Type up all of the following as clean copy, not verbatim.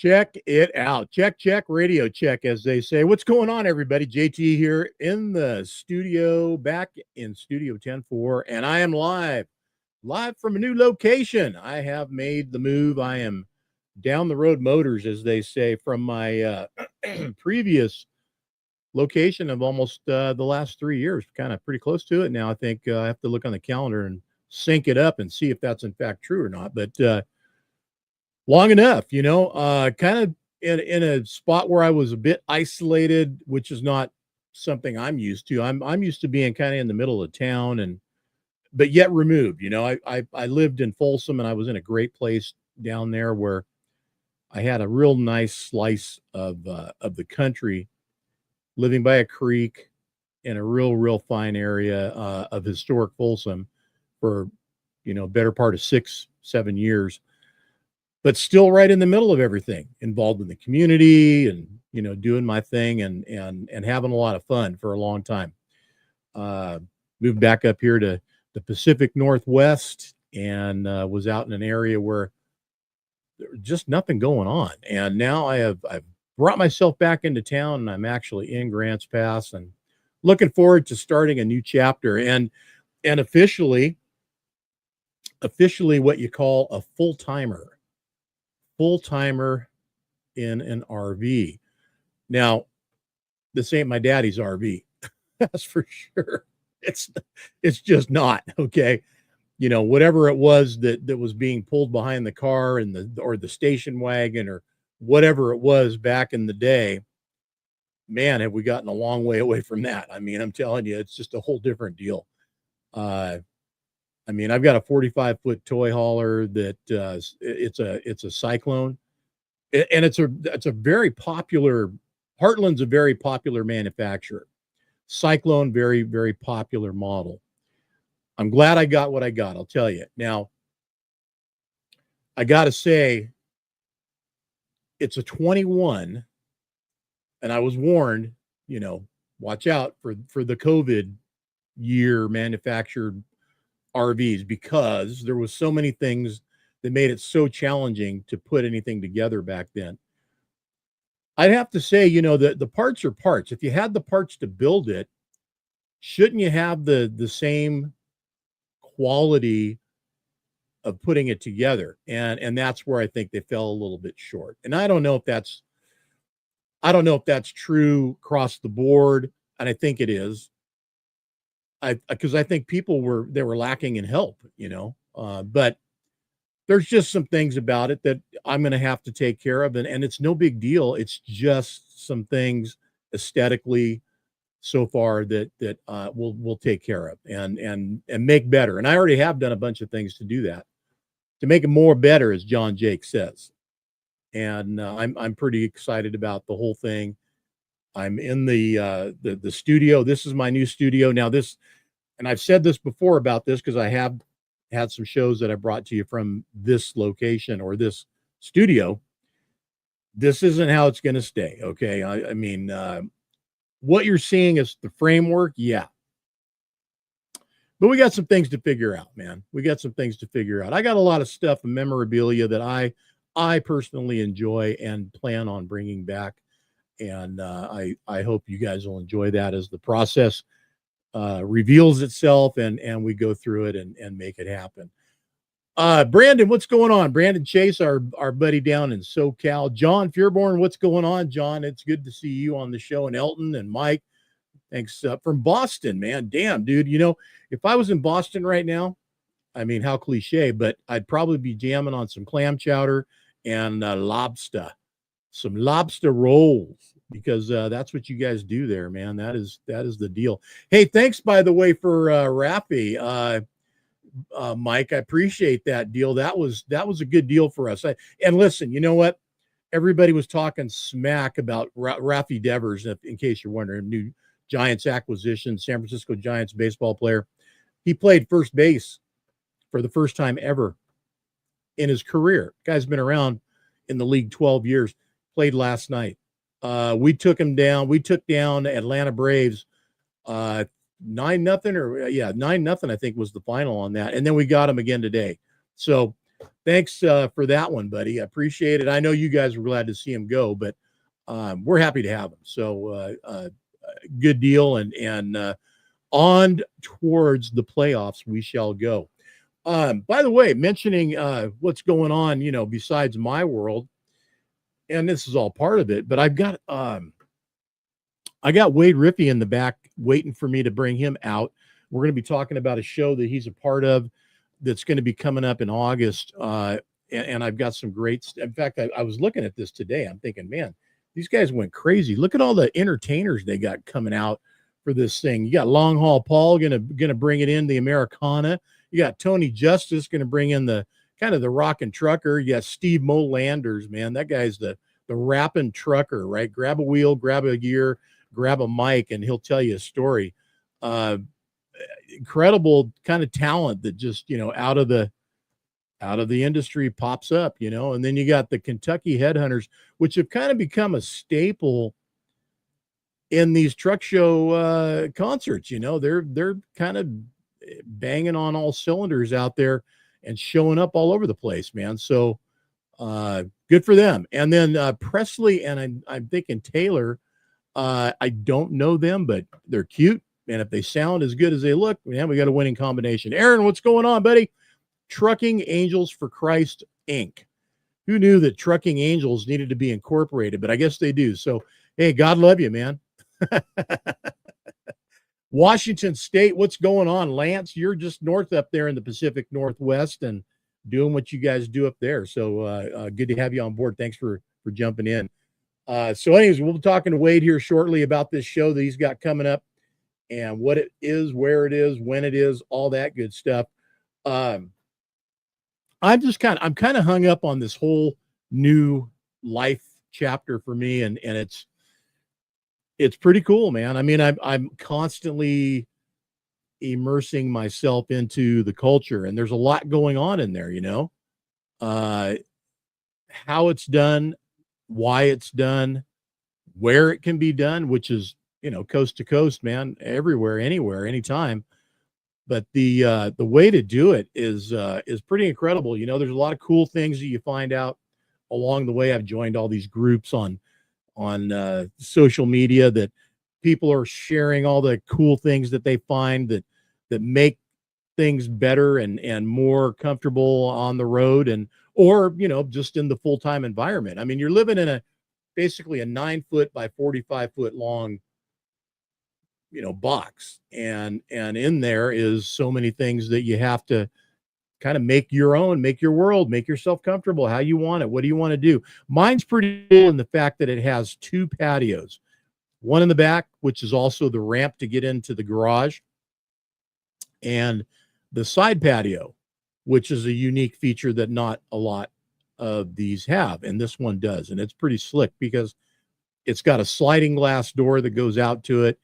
Check it out. Check, check, radio check, as they say. What's going on, everybody? JT here in the studio, back in Studio 10-4, and I am live from a new location. I have made the move. I am down the road motors, as they say, from my previous location of almost the last 3 years, kind of pretty close to it now. I think I have to look on the calendar and sync it up and see if that's in fact true or not. But long enough, kind of in a spot where I was a bit isolated, which is not something I'm used to. I'm used to being kind of in the middle of town but yet removed. I lived in Folsom and I was in a great place down there where I had a real nice slice of the country, living by a creek in a real fine area of historic Folsom for better part of 6-7 years. But still right in the middle of everything, involved in the community and, doing my thing and having a lot of fun for a long time. Moved back up here to the Pacific Northwest and was out in an area where there was just nothing going on. And now I've brought myself back into town and I'm actually in Grants Pass and looking forward to starting a new chapter and officially what you call a full-timer in an RV. Now, this ain't my daddy's RV. That's for sure. It's just not, okay? Whatever it was that was being pulled behind the car and the station wagon or whatever it was back in the day, man, have we gotten a long way away from that. I mean, I'm telling you, it's just a whole different deal. I've got a 45-foot toy hauler that it's a Cyclone, and it's a very popular. Heartland's a very popular manufacturer. Cyclone, very, very popular model. I'm glad I got what I got. I'll tell you. Now, I got to say, it's a 21, and I was warned, watch out for the COVID year manufactured RVs, because there was so many things that made it so challenging to put anything together back then. I'd have to say, the parts are parts. If you had the parts to build it, shouldn't you have the same quality of putting it together? And that's where I think they fell a little bit short. And I don't know if that's true across the board, and I think it is. Because I think people were lacking in help, but there's just some things about it that I'm going to have to take care of, and it's no big deal. It's just some things aesthetically so far that we'll take care of and make better. And I already have done a bunch of things to do that, to make it more better, as John Jake says. And I'm pretty excited about the whole thing. I'm in the studio. This is my new studio. Now and I've said this before about this because I have had some shows that I brought to you from this location or this studio. This isn't how it's going to stay. Okay. I mean, what you're seeing is the framework. Yeah. But we got some things to figure out, man. We got some things to figure out. I got a lot of stuff and memorabilia that I personally enjoy and plan on bringing back. And I hope you guys will enjoy that as the process reveals itself and we go through it and make it happen. Brandon, what's going on? Brandon Chase, our buddy down in SoCal. John Fearborn, what's going on? John, it's good to see you on the show. And Elton and Mike, thanks from Boston, man. Damn, dude. If I was in Boston right now, I mean, how cliche, but I'd probably be jamming on some clam chowder and lobster. Some lobster rolls, because that's what you guys do there, man. That is the deal. Hey, thanks, by the way, for Riffey, Mike. I appreciate that deal. That was a good deal for us. And listen, you know what? Everybody was talking smack about Riffey Devers, in case you're wondering. New Giants acquisition, San Francisco Giants baseball player. He played first base for the first time ever in his career. Guy's been around in the league 12 years. Played last night. We took him down. We took down Atlanta Braves 9-0 or 9-0, I think was the final on that. And then we got him again today. So thanks for that one, buddy. I appreciate it. I know you guys were glad to see him go, but we're happy to have him. So good deal, and on towards the playoffs we shall go. By the way, mentioning what's going on, besides my world, and this is all part of it, but I got Wade Riffey in the back waiting for me to bring him out. We're going to be talking about a show that he's a part of that's going to be coming up in August. And I've got some great, in fact, I was looking at this today. I'm thinking, man, these guys went crazy. Look at all the entertainers they got coming out for this thing. You got Long Haul Paul gonna bring it in, the Americana. You got Tony Justice gonna bring in the kind of the rockin' trucker. You got Steve Molanders, man. That guy's the rapping trucker, right? Grab a wheel, grab a gear, grab a mic, and he'll tell you a story. Incredible kind of talent that just out of the industry pops up, and then you got the Kentucky Headhunters, which have kind of become a staple in these truck show concerts. They're kind of banging on all cylinders out there and showing up all over the place, man. So good for them. And then Pressley and I'm thinking Tayler. I don't know them, but they're cute, and if they sound as good as they look, man, we got a winning combination. Aaron, what's going on, buddy? Trucking Angels for Christ, Inc. Who knew that Trucking Angels needed to be incorporated? But I guess they do. So, hey, God love you, man. Washington State, what's going on? Lance, you're just north up there in the Pacific Northwest and doing what you guys do up there. So good to have you on board. Thanks for jumping in. So anyways, we'll be talking to Wade here shortly about this show that he's got coming up and what it is, where it is, when it is, all that good stuff. I'm kind of hung up on this whole new life chapter for me. And it's pretty cool, man. I mean, I'm constantly immersing myself into the culture, and there's a lot going on in there, how it's done, why it's done, where it can be done, which is, coast to coast, man, everywhere, anywhere, anytime. But the way to do it is pretty incredible. There's a lot of cool things that you find out along the way. I've joined all these groups on social media that people are sharing all the cool things that they find that make things better and more comfortable on the road, and or just in the full-time environment. I mean, you're living in basically a 9-foot by 45-foot long box, and in there is so many things that you have to kind of make your own, make your world, make yourself comfortable how you want it. What do you want to do? Mine's pretty cool in the fact that it has 2 patios, one in the back, which is also the ramp to get into the garage, and the side patio, which is a unique feature that not a lot of these have, and this one does. And it's pretty slick because it's got a sliding glass door that goes out to it,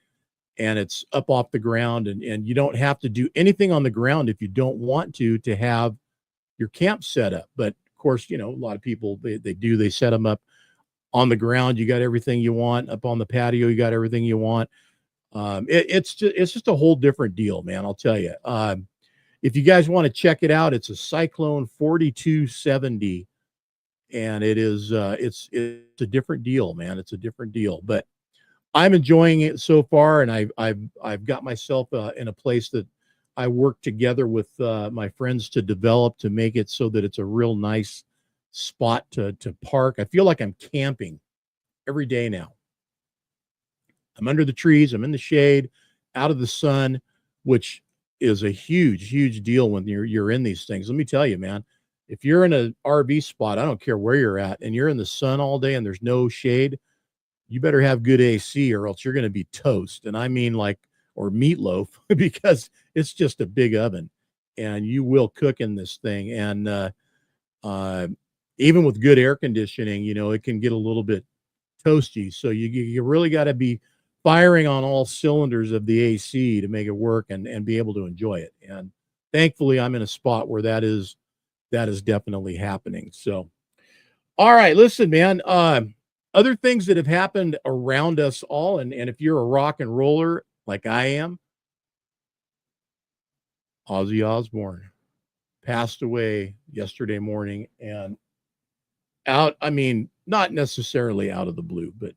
and it's up off the ground, and you don't have to do anything on the ground if you don't want to have your camp set up. But of course, a lot of people, they set them up on the ground. You got everything you want. Up on the patio, you got everything you want. It's just a whole different deal, man. I'll tell you. If you guys want to check it out, it's a Cyclone 4270, and it's a different deal, man. It's a different deal, but I'm enjoying it so far, and I've got myself in a place that I work together with my friends to develop to make it so that it's a real nice spot to park. I feel like I'm camping every day now. I'm under the trees, I'm in the shade, out of the sun, which is a huge, huge deal when you're in these things. Let me tell you, man, if you're in an RV spot, I don't care where you're at, and you're in the sun all day and there's no shade, you better have good AC or else you're going to be toast. And I mean or meatloaf, because it's just a big oven and you will cook in this thing. And even with good air conditioning, it can get a little bit toasty. So you really got to be firing on all cylinders of the AC to make it work and be able to enjoy it. And thankfully I'm in a spot where that is definitely happening. So, all right, listen, man, other things that have happened around us all. And if you're a rock and roller like I am, Ozzy Osbourne passed away yesterday morning, and I mean, not necessarily out of the blue, but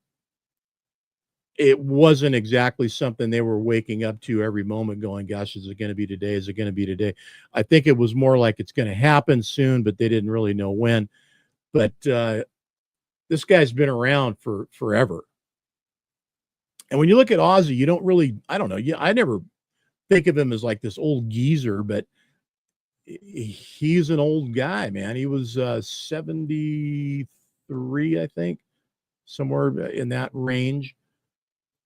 it wasn't exactly something they were waking up to every moment going, gosh, is it going to be today? Is it going to be today? I think it was more like it's going to happen soon, but they didn't really know when. But this guy's been around for forever. And when you look at Ozzy, you don't really, I don't know. Yeah, I never think of him as like this old geezer, but he's an old guy, man. He was 73, I think, somewhere in that range,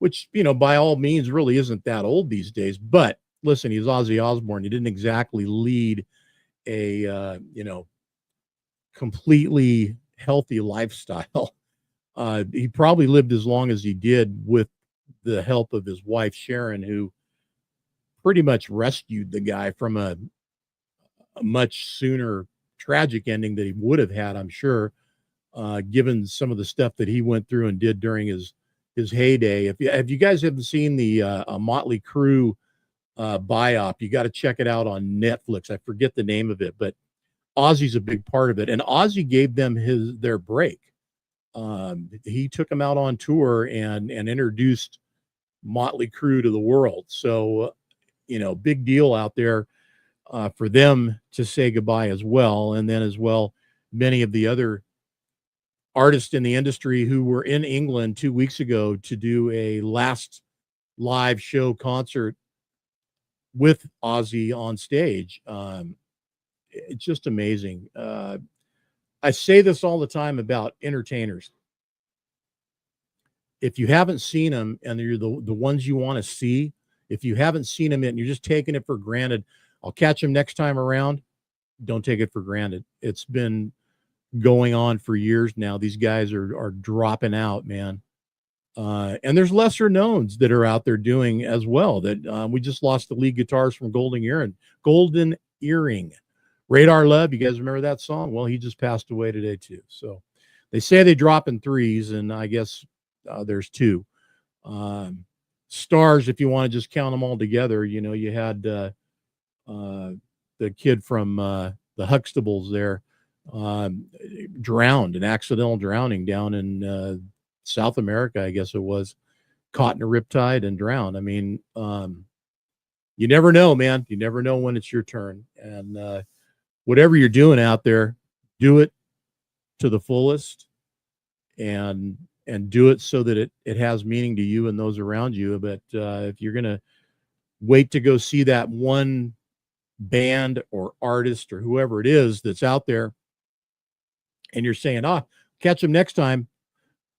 which, by all means really isn't that old these days. But listen, he's Ozzy Osbourne. He didn't exactly lead a, completely healthy lifestyle. He probably lived as long as he did with the help of his wife, Sharon, who pretty much rescued the guy from a much sooner tragic ending that he would have had, I'm sure, given some of the stuff that he went through and did during his heyday. If you guys haven't seen the Motley Crue biop, you got to check it out on Netflix. I forget the name of it, but Ozzy's a big part of it, and Ozzy gave them their break. He took them out on tour and introduced Motley Crue to the world. So, big deal out there for them to say goodbye as well. And then as well, many of the other artists in the industry who were in England 2 weeks ago to do a last live show concert with Ozzy on stage. It's just amazing. I say this all the time about entertainers. If you haven't seen them and you're the ones you want to see, if you haven't seen them and you're just taking it for granted, I'll catch them next time around. Don't take it for granted. It's been going on for years now. These guys are dropping out, man. And there's lesser knowns that are out there doing as well. That we just lost the lead guitarist from Golden Earring. Radar Love, you guys remember that song? Well, he just passed away today too. So they say they drop in threes, and I guess there's two. Stars, if you want to just count them all together, you had the kid from the Huxtables there, drowned, an accidental drowning down in South America, I guess it was, caught in a riptide and drowned. I mean, you never know, man. You never know when it's your turn. And whatever you're doing out there, do it to the fullest and do it so that it has meaning to you and those around you. But if you're going to wait to go see that one band or artist or whoever it is that's out there and you're saying, catch them next time,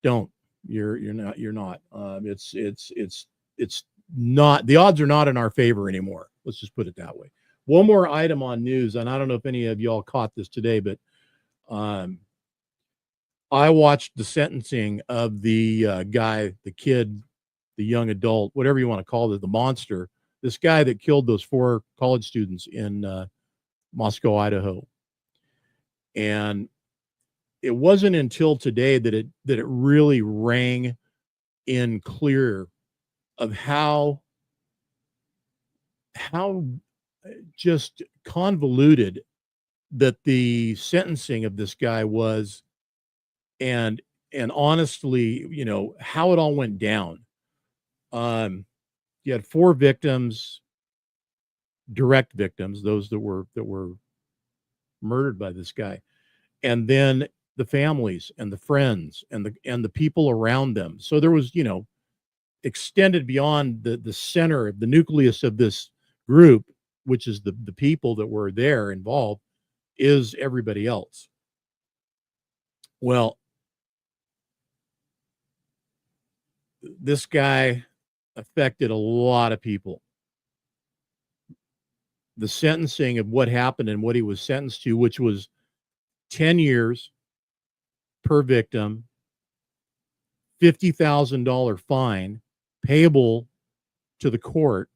don't. You're not. It's not, the odds are not in our favor anymore. Let's just put it that way. One more item on news, and I don't know if any of y'all caught this today, but I watched the sentencing of the guy, the kid, the young adult, whatever you want to call it, the monster, this guy that killed those 4 college students in Moscow, Idaho. And it wasn't until today that it really rang in clear of how just convoluted that the sentencing of this guy was, and honestly, how it all went down. You had 4 victims, direct victims, those that were murdered by this guy, and then the families and the friends and the people around them. So there was, extended beyond the center of the nucleus of this group, which is the people that were there involved, is everybody else. Well, this guy affected a lot of people. The sentencing of what happened and what he was sentenced to, which was 10 years per victim, $50,000 fine payable to the court,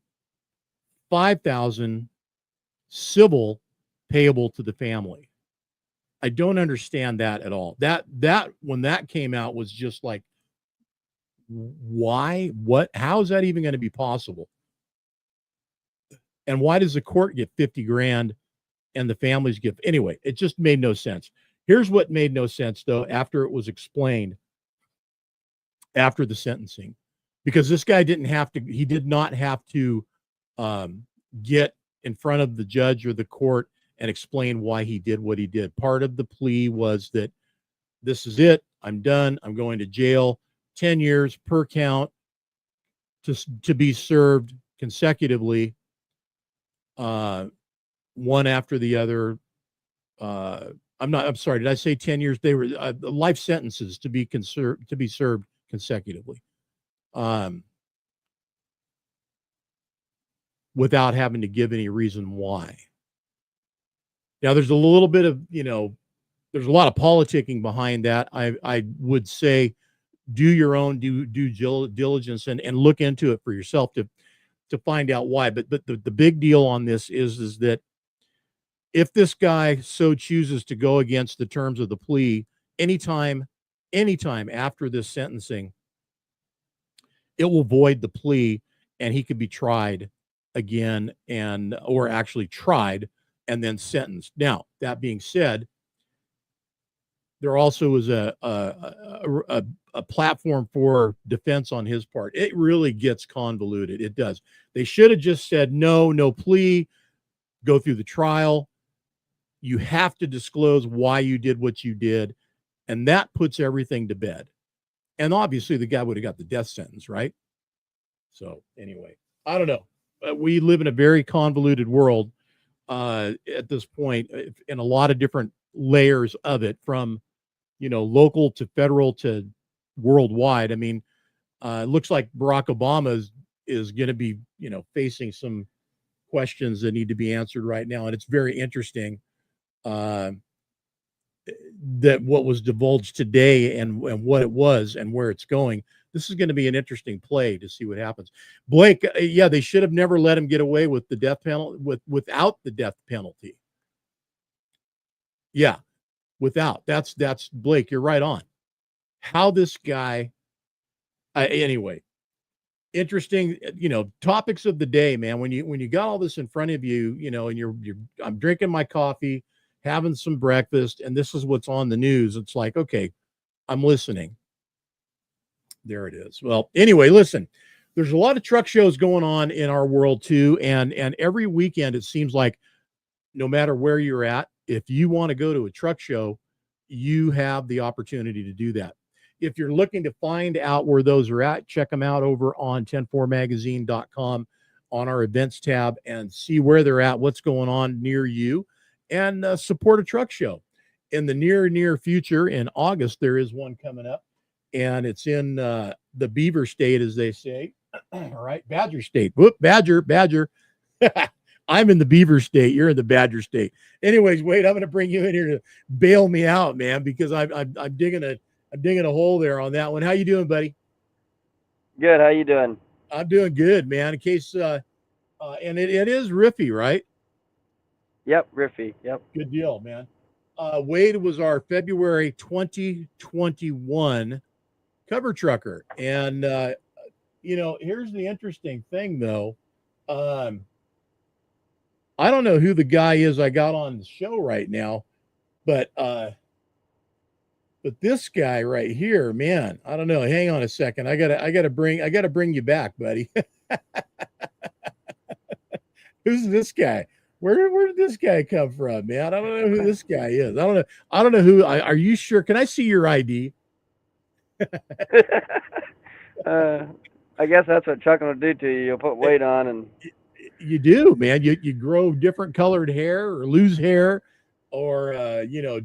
$5,000 civil payable to the family. I don't understand that at all. That when that came out was just like, why? What? How is that even going to be possible? And why does the court get 50 grand and the family's gift. Anyway, it just made no sense. Here's what made no sense, though, after it was explained after the sentencing, because this guy he did not have to get in front of the judge or the court and explain why he did what he did. Part of the plea was that this is it. I'm done. I'm going to jail. 10 years per count to be served consecutively, one after the other. I'm sorry. Did I say 10 years? They were life sentences to be served consecutively, without having to give any reason why. Now, there's a little bit of, there's a lot of politicking behind that. I would say do your own due diligence and look into it for yourself to find out why. But the big deal on this is that if this guy so chooses to go against the terms of the plea anytime after this sentencing, it will void the plea and he could be tried again or actually tried and then sentenced. Now, that being said, there also is a platform for defense on his part. It really gets convoluted. It does. They should have just said, no plea, go through the trial. You have to disclose why you did what you did. And that puts everything to bed. And obviously the guy would have got the death sentence, right? So anyway, I don't know. We live in a very convoluted world at this point, in a lot of different layers of it, from local to federal to worldwide. I mean, it looks like Barack Obama is going to be facing some questions that need to be answered right now, and it's very interesting that what was divulged today and what it was and where it's going. This is going to be an interesting play to see what happens. Blake, yeah, they should have never let him get away with the death penalty, without the death penalty. Yeah, without. That's Blake, you're right on. How this guy, anyway, interesting, topics of the day, man. When you got all this in front of you, and I'm drinking my coffee, having some breakfast, and this is what's on the news. It's like, okay, I'm listening. There it is. Well, anyway, listen, there's a lot of truck shows going on in our world too. And every weekend, it seems like, no matter where you're at, if you want to go to a truck show, you have the opportunity to do that. If you're looking to find out where those are at, check them out over on 104magazine.com on our events tab and see where they're at, what's going on near you, and support a truck show. In the near future, in August, there is one coming up, and it's in the Beaver State, as they say. All right, Badger State. Whoop, Badger. I'm in the Beaver State. You're in the Badger State. Anyways, Wade, I'm going to bring you in here to bail me out, man, because I'm digging a hole there on that one. How you doing, buddy? Good. How you doing? I'm doing good, man. In case, and it is Riffey, right? Yep, Riffey. Yep. Good deal, man. Wade was our February 2021 cover trucker. And, here's the interesting thing, though. I don't know who the guy is I got on the show right now, but this guy right here, man, I don't know. Hang on a second. I gotta bring you back, buddy. Who's this guy? Where did this guy come from, man? I don't know who this guy is. I don't know who. Are you sure? Can I see your ID? I guess that's what trucking will do to you. You'll put weight on, and you do, man. You grow different colored hair or lose hair, or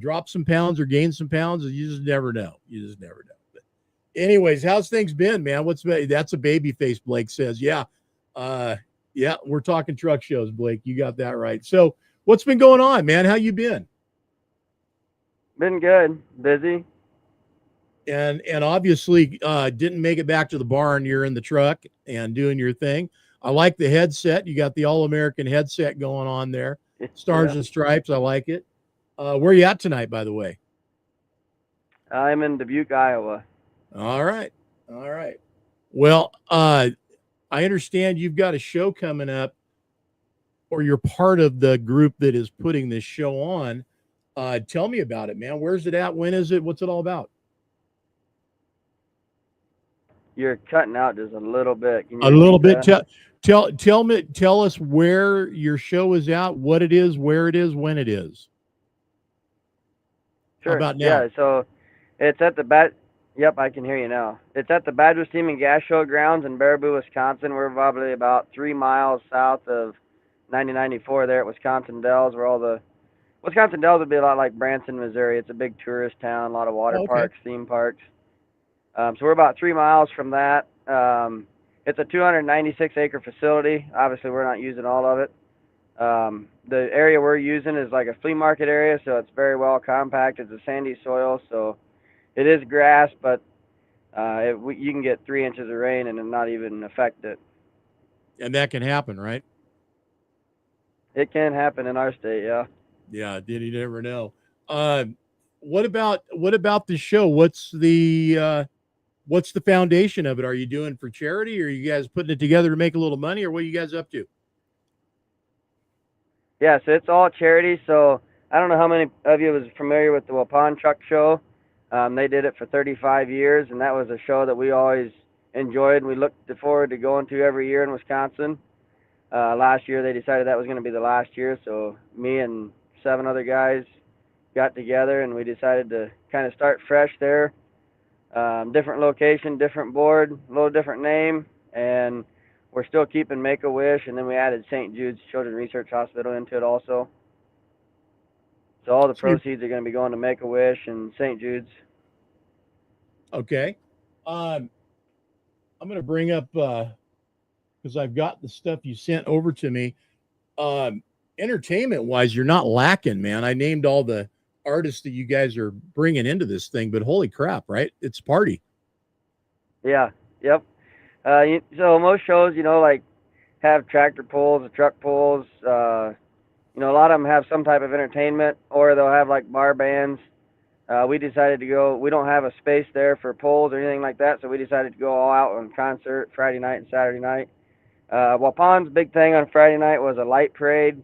drop some pounds or gain some pounds. You just never know. But anyways, how's things been, man? That's a baby face, Blake says. Yeah. Yeah, we're talking truck shows, Blake. You got that right. So what's been going on, man? How you been? been good. Busy. And obviously didn't make it back to the barn. You're in the truck and doing your thing. I like the headset. You got the All-American headset going on there. Stars and Stripes. I like it. Where are you at tonight, by the way? I'm in Dubuque, Iowa. All right. Well, I understand you've got a show coming up, or you're part of the group that is putting this show on. Tell me about it, man. Where's it at? When is it? What's it all about? You're cutting out just a little bit. Can you A little repeat bit. that? Tell us where your show is out, what it is, where it is, when it is. How Sure. about now? Yeah. So it's at the bat. Yep, I can hear you now. It's at the Badger Steam and Gas Show grounds in Baraboo, Wisconsin. We're probably about 3 miles south of 9094 there at Wisconsin Dells, where all the Wisconsin Dells would be a lot like Branson, Missouri. It's a big tourist town, a lot of water Oh, okay. parks, theme parks. So we're about 3 miles from that. It's a 296-acre facility. Obviously, we're not using all of it. The area we're using is like a flea market area, so it's very well compacted. It's a sandy soil, so it is grass, but you can get 3 inches of rain and it not even affect it. And that can happen, right? It can happen in our state, yeah. Yeah, you never know. Uh, what about the show? What's the foundation of it? Are you doing for charity, or are you guys putting it together to make a little money, or what are you guys up to? Yeah, so it's all charity. So I don't know how many of you was familiar with the Waupun Truck Show. They did it for 35 years, and that was a show that we always enjoyed and we looked forward to going to every year in Wisconsin. Last year they decided that was going to be the last year, so me and 7 other guys got together and we decided to kind of start fresh there. Different location, different board, a little different name, and we're still keeping Make-A-Wish, and then we added St. Jude's Children's Research Hospital into it also. So all the So you proceeds are going to be going to Make-A-Wish and St. Jude's. Okay. I'm going to bring up because I've got the stuff you sent over to me. Entertainment wise, you're not lacking, man. I named all the artists that you guys are bringing into this thing, but holy crap, right? It's a party. Yeah, yep. So most shows, like have tractor pulls, or truck pulls. A lot of them have some type of entertainment, or they'll have like bar bands. We decided to go. We don't have a space there for polls or anything like that, so we decided to go all out on concert Friday night and Saturday night. Waupun's big thing on Friday night was a light parade.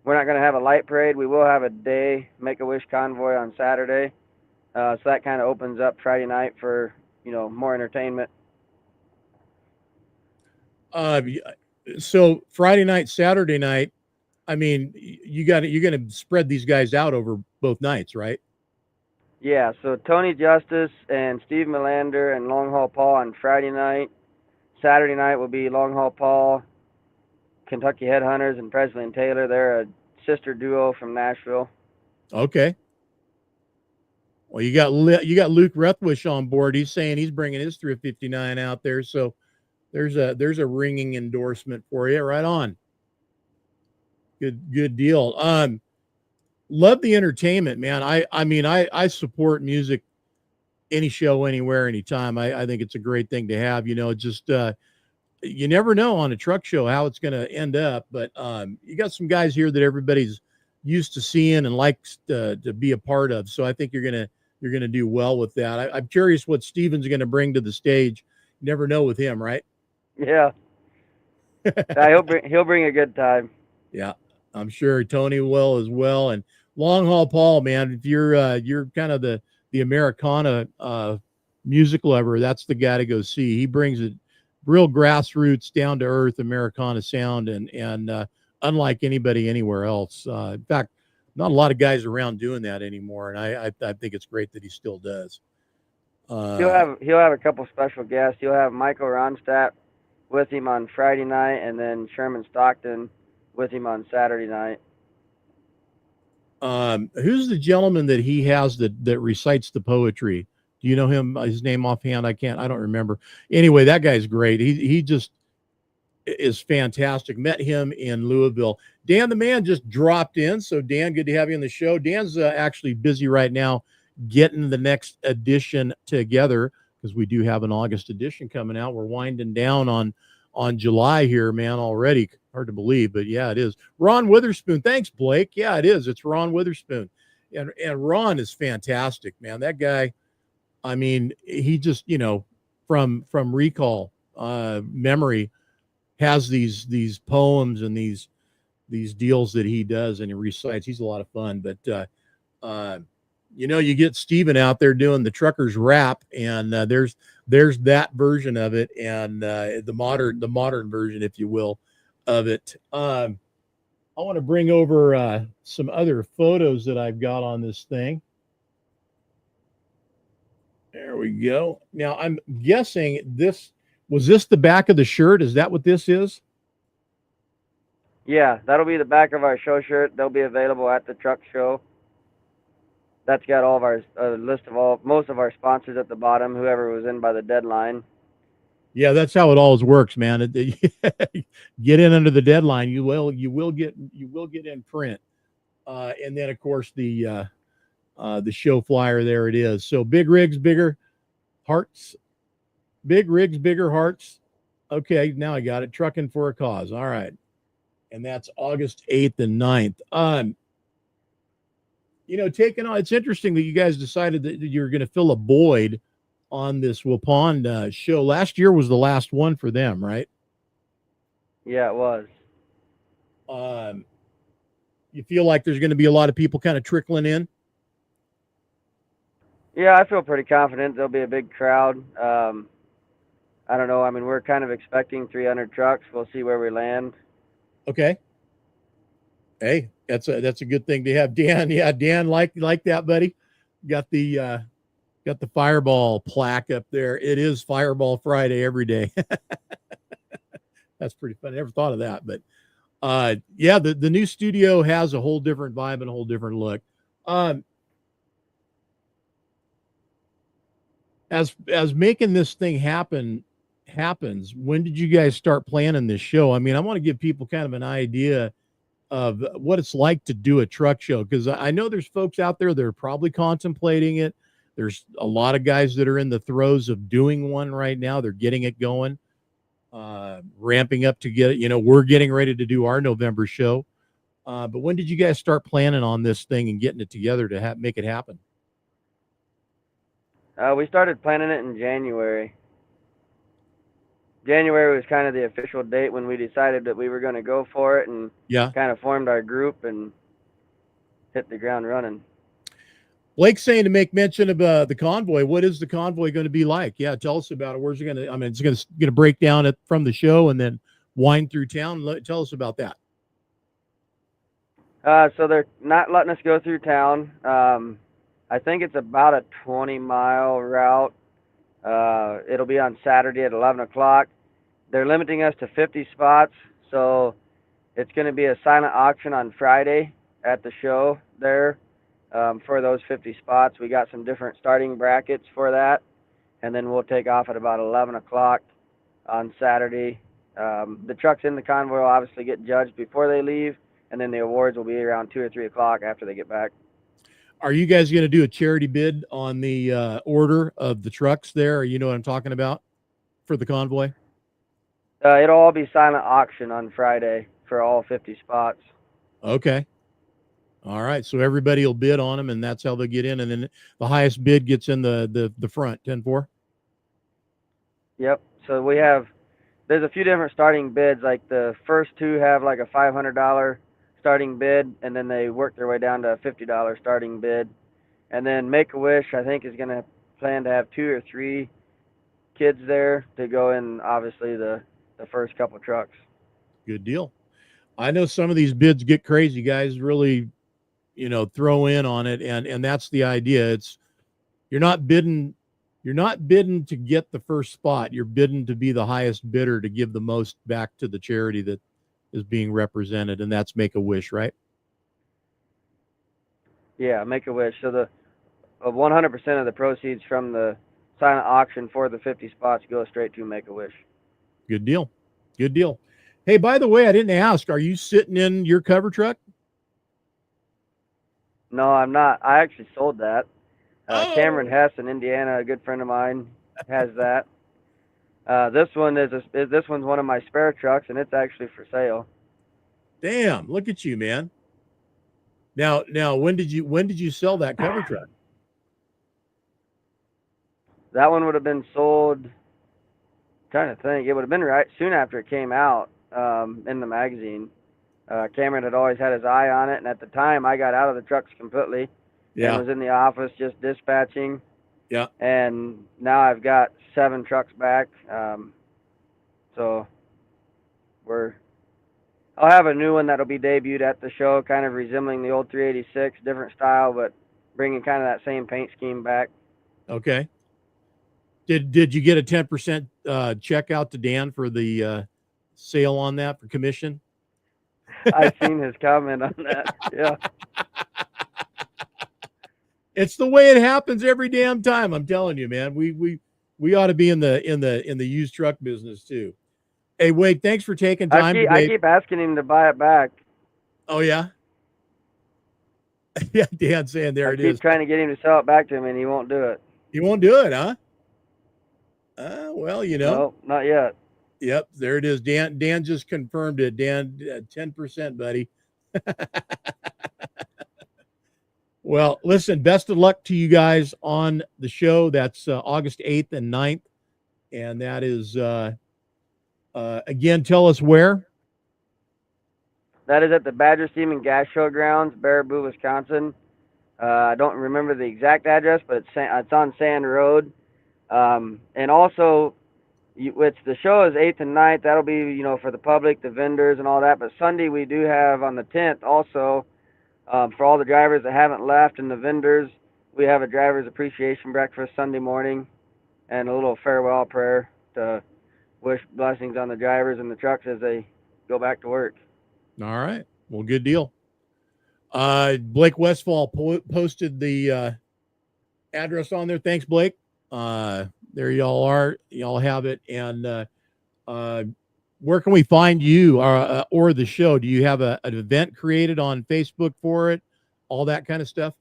We're not going to have a light parade. We will have a day Make-A-Wish convoy on Saturday. So that kind of opens up Friday night for more entertainment. Uh, so Friday night, Saturday night. I mean, you're going to spread these guys out over both nights, right? Yeah. So Tony Justice and Steve Molander and Long Haul Paul on Friday night. Saturday night will be Long Haul Paul, Kentucky Headhunters, and Pressley Tayler. They're a sister duo from Nashville. Okay. Well, you got Luke Rethwish on board. He's saying he's bringing his 359 out there. So there's a ringing endorsement for you. Right on. Good deal. Love the entertainment, man. I support music, any show, anywhere, anytime. I think it's a great thing to have. Just you never know on a truck show how it's going to end up. But you got some guys here that everybody's used to seeing and likes to be a part of. So I think you're gonna do well with that. I'm curious what Steven's going to bring to the stage. You never know with him, right? Yeah. He'll bring a good time. Yeah, I'm sure Tony will as well. And Long Haul Paul, man, if you're kind of the Americana music lover, that's the guy to go see. He brings a real grassroots, down to earth Americana sound, and unlike anybody anywhere else. In fact, not a lot of guys around doing that anymore, and I think it's great that he still does. He'll have a couple special guests. He'll have Michael Ronstadt with him on Friday night, and then Sherman Stockton with him on Saturday night. Who's the gentleman that he has that recites the poetry? Do you know him? His name offhand? I don't remember. Anyway, that guy's great. He just is fantastic. Met him in Louisville. Dan the Man just dropped in. So Dan, good to have you on the show. Dan's actually busy right now getting the next edition together because we do have an August edition coming out. We're winding down on July here, man, already. Hard to believe, but yeah, it is. Ron Witherspoon. Thanks, Blake. Yeah, it is. It's Ron Witherspoon. And Ron is fantastic, man. That guy, I mean, he just, from recall, memory, has these poems and these these deals that he does and he recites. He's a lot of fun. But uh, you get Steven out there doing the truckers rap, and there's that version of it, and the modern version, if you will, of it. I want to bring over some other photos that I've got on this thing. There we go. Now I'm guessing this the back of the shirt? Is that what this is? Yeah, that'll be the back of our show shirt. They'll be available at the truck show. That's got all of our list of most of our sponsors at the bottom. Whoever was in by the deadline. Yeah, that's how it always works, man. Get in under the deadline. You will get in print. And then of course the show flyer, there it is. So big rigs, bigger hearts, big rigs, bigger hearts. Okay, now I got it. Trucking for a cause. All right. And that's August 8th and 9th. Taking on, it's interesting that you guys decided that you're going to fill a void on this Waupun show. Last year was the last one for them, right? Yeah, it was. You feel like there's going to be a lot of people kind of trickling in? Yeah, I feel pretty confident there'll be a big crowd. I don't know. I mean, we're kind of expecting 300 trucks. We'll see where we land. Okay. Hey, that's a good thing to have. Dan, yeah, Dan, like that, buddy. Got the Fireball plaque up there. It is Fireball Friday every day. That's pretty funny. I never thought of that, but yeah, the new studio has a whole different vibe and a whole different look. As making this thing happens, when did you guys start planning this show? I mean, I want to give people kind of an idea of what it's like to do a truck show, because I know there's folks out there that are probably contemplating it. There's a lot of guys that are in the throes of doing one right now. They're getting it going, ramping up to get it. We're getting ready to do our November show. But when did you guys start planning on this thing and getting it together to make it happen? We started planning it in January. January was kind of the official date when we decided that we were going to go for it, and kind of formed our group and hit the ground running. Blake's saying to make mention of the convoy. What is the convoy going to be like? Yeah, tell us about it. Where's it going to? I mean, it's going to break down from the show and then wind through town. Tell us about that. So they're not letting us go through town. I think it's about a 20-mile route. It'll be on Saturday at 11 o'clock. They're limiting us to 50 spots, so it's going to be a silent auction on Friday at the show there for those 50 spots. We got some different starting brackets for that, and then we'll take off at about 11 o'clock on Saturday. The trucks in the convoy will obviously get judged before they leave, and then the awards will be around 2 or 3 o'clock after they get back. Are you guys going to do a charity bid on the order of the trucks there? You know what I'm talking about for the convoy? It'll all be silent auction on Friday for all 50 spots. Okay. All right. So everybody will bid on them, and that's how they get in. And then the highest bid gets in the front, 10-4? Yep. So there's a few different starting bids. Like the first two have like a $500 starting bid, and then they work their way down to a $50 starting bid. And then Make-A-Wish, I think, is going to plan to have 2 or 3 kids there to go in, obviously, the first couple trucks. Good deal. I know some of these bids get crazy. Guys really, throw in on it, and that's the idea. You're not bidding to get the first spot. You're bidding to be the highest bidder to give the most back to the charity that is being represented, and that's Make-A-Wish, right? Yeah, Make-A-Wish. So 100% of the proceeds from the silent auction for the 50 spots go straight to Make-A-Wish. Good deal. Good deal. Hey, by the way, I didn't ask, are you sitting in your cover truck? No, I'm not. I actually sold that. Cameron Hess in Indiana, a good friend of mine, has that. This one's one of my spare trucks, and it's actually for sale. Damn, look at you, man. Now, when did you sell that cover truck? That one would have been sold. Trying to think, it would have been right soon after it came out in the magazine. Cameron had always had his eye on it, and at the time, I got out of the trucks completely and Yeah. was in the office just dispatching. Yeah. And now I've got 7 trucks back. So we're I'll have a new one that'll be debuted at the show, kind of resembling the old 386, different style, but bringing kind of that same paint scheme back. Okay. Did you get a 10% check out to Dan for the sale on that for commission? I seen his comment on that. Yeah. It's the way it happens every damn time. I'm telling you, man. We ought to be in the used truck business too. Hey, Wade, thanks for taking time I today. keep asking him to buy it back. Oh yeah, yeah. Dan saying there I it keep is. trying to get him to sell it back to me, and he won't do it. You won't do it, huh? Well, No, not yet. Yep, there it is. Dan just confirmed it. Dan, 10%, buddy. Well, listen, best of luck to you guys on the show. That's August 8th and 9th. And that is, again, tell us where. That is at the Badger Steam and Gas Showgrounds, Baraboo, Wisconsin. I don't remember the exact address, but it's on Sand Road. And also, the show is 8th and 9th. That'll be, for the public, the vendors, and all that. But Sunday we do have on the 10th also, for all the drivers that haven't left and the vendors, we have a driver's appreciation breakfast Sunday morning and a little farewell prayer to wish blessings on the drivers and the trucks as they go back to work. All right. Well, good deal. Blake Westfall posted the address on there. Thanks, Blake. There y'all are. Y'all have it. And where can we find you or the show? Do you have an event created on Facebook for it? All that kind of stuff?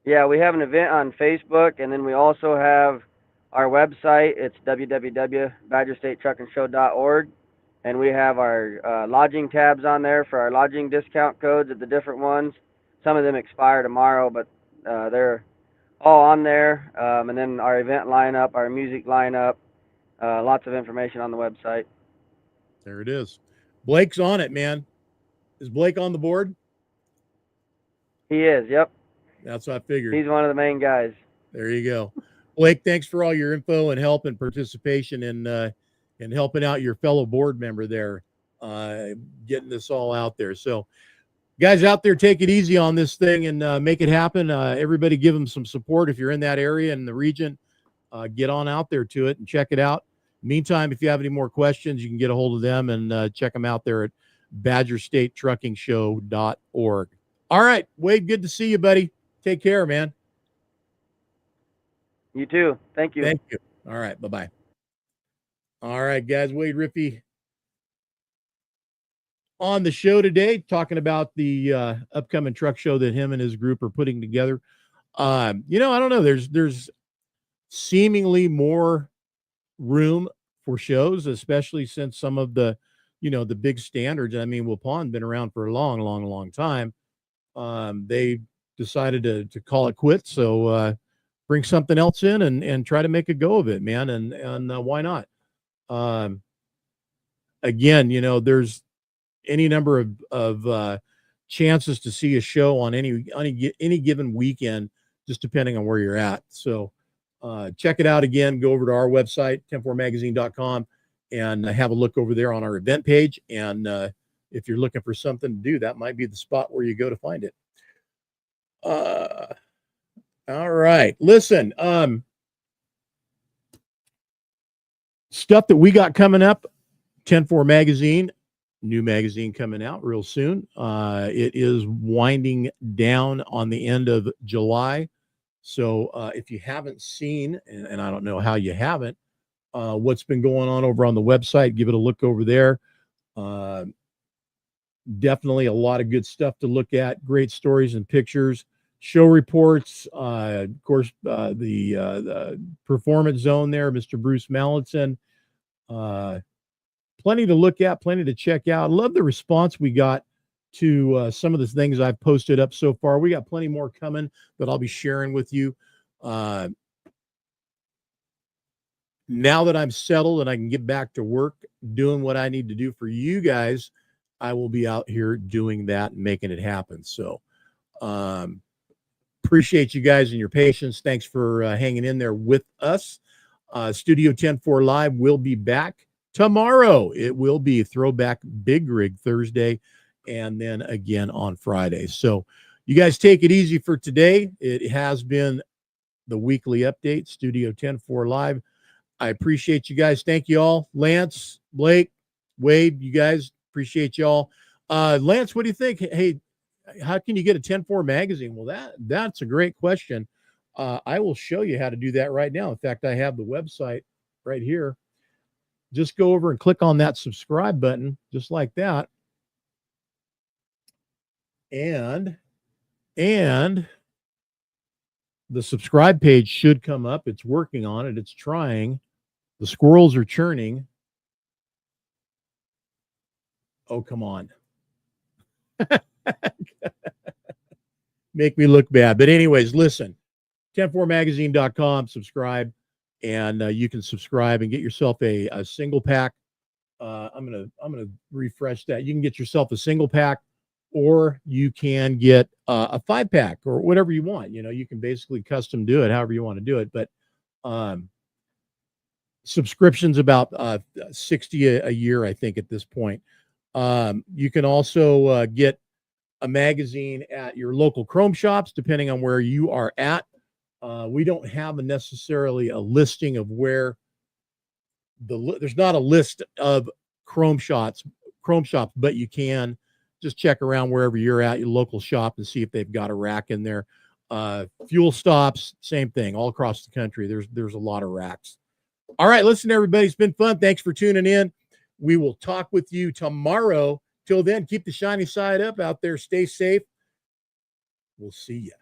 Yeah, we have an event on Facebook, and then we also have our website. It's www.badgerstatetruckandshow.org. And we have our lodging tabs on there for our lodging discount codes at the different ones. Some of them expire tomorrow, but they're all on there. And then our event lineup, our music lineup, lots of information on the website. There it is. Blake's on it, man. Is Blake on the board? He is, yep. That's what I figured. He's one of the main guys. There you go. Blake, thanks for all your info and help and participation and helping out your fellow board member there, getting this all out there. So, guys out there, take it easy on this thing and make it happen. Everybody give them some support. If you're in that area in the region, get on out there to it and check it out. Meantime, if you have any more questions, you can get a hold of them and check them out there at badgerstatetruckingshow.org. All right, Wade, good to see you, buddy. Take care, man. You too. Thank you. Thank you. All right, bye-bye. All right, guys, Wade Riffey on the show today, talking about the upcoming truck show that him and his group are putting together. I don't know. There's seemingly more room for shows, especially since some of the, the big standards. I mean, Waupun been around for a long, long, long time. They decided to call it quits. So bring something else in and try to make a go of it, man. And why not? Again, there's any number of chances to see a show on any given weekend, just depending on where you're at. So check it out again. Go over to our website, 104magazine.com, and have a look over there on our event page. And if you're looking for something to do, that might be the spot where you go to find it. All right. Listen, stuff that we got coming up, 104 Magazine, new magazine coming out real soon. It is winding down on the end of July. So if you haven't seen, and I don't know how you haven't, what's been going on over on the website, give it a look over there. Definitely a lot of good stuff to look at. Great stories and pictures, show reports. Of course, the performance zone there, Mr. Bruce Mallinson. Plenty to look at, plenty to check out. Love the response we got to some of the things I've posted up so far. We got plenty more coming that I'll be sharing with you. Now that I'm settled and I can get back to work doing what I need to do for you guys, I will be out here doing that and making it happen. So, appreciate you guys and your patience. Thanks for hanging in there with us. Studio 10-4 Live will be back tomorrow. It will be Throwback Big Rig Thursday and then again on Friday. So you guys take it easy for today. It has been the weekly update, Studio 10-4 Live. I appreciate you guys. Thank you all. Lance, Blake, Wade, you guys, appreciate y'all. Lance, what do you think? Hey, how can you get a 10-4 magazine? Well, that's a great question. I will show you how to do that right now. In fact, I have the website right here. Just go over and click on that subscribe button, just like that. And the subscribe page should come up. It's working on it. It's trying. The squirrels are churning. Oh, come on. Make me look bad. But anyways, listen, 10-4magazine.com, subscribe, and you can subscribe and get yourself a single pack. I'm gonna refresh that. You can get yourself a single pack, or you can get a 5-pack or whatever you want. You know, you can basically custom do it however you want to do it. But subscriptions about $60 a year, I think, at this point. You can also get a magazine at your local Chrome shops, depending on where you are at. We don't have necessarily a listing of where there's not a list of Chrome shops, but you can just check around wherever you're at, your local shop, and see if they've got a rack in there. Fuel stops, same thing, all across the country. There's a lot of racks. All right, listen, everybody, it's been fun. Thanks for tuning in. We will talk with you tomorrow. Till then, keep the shiny side up out there. Stay safe. We'll see you.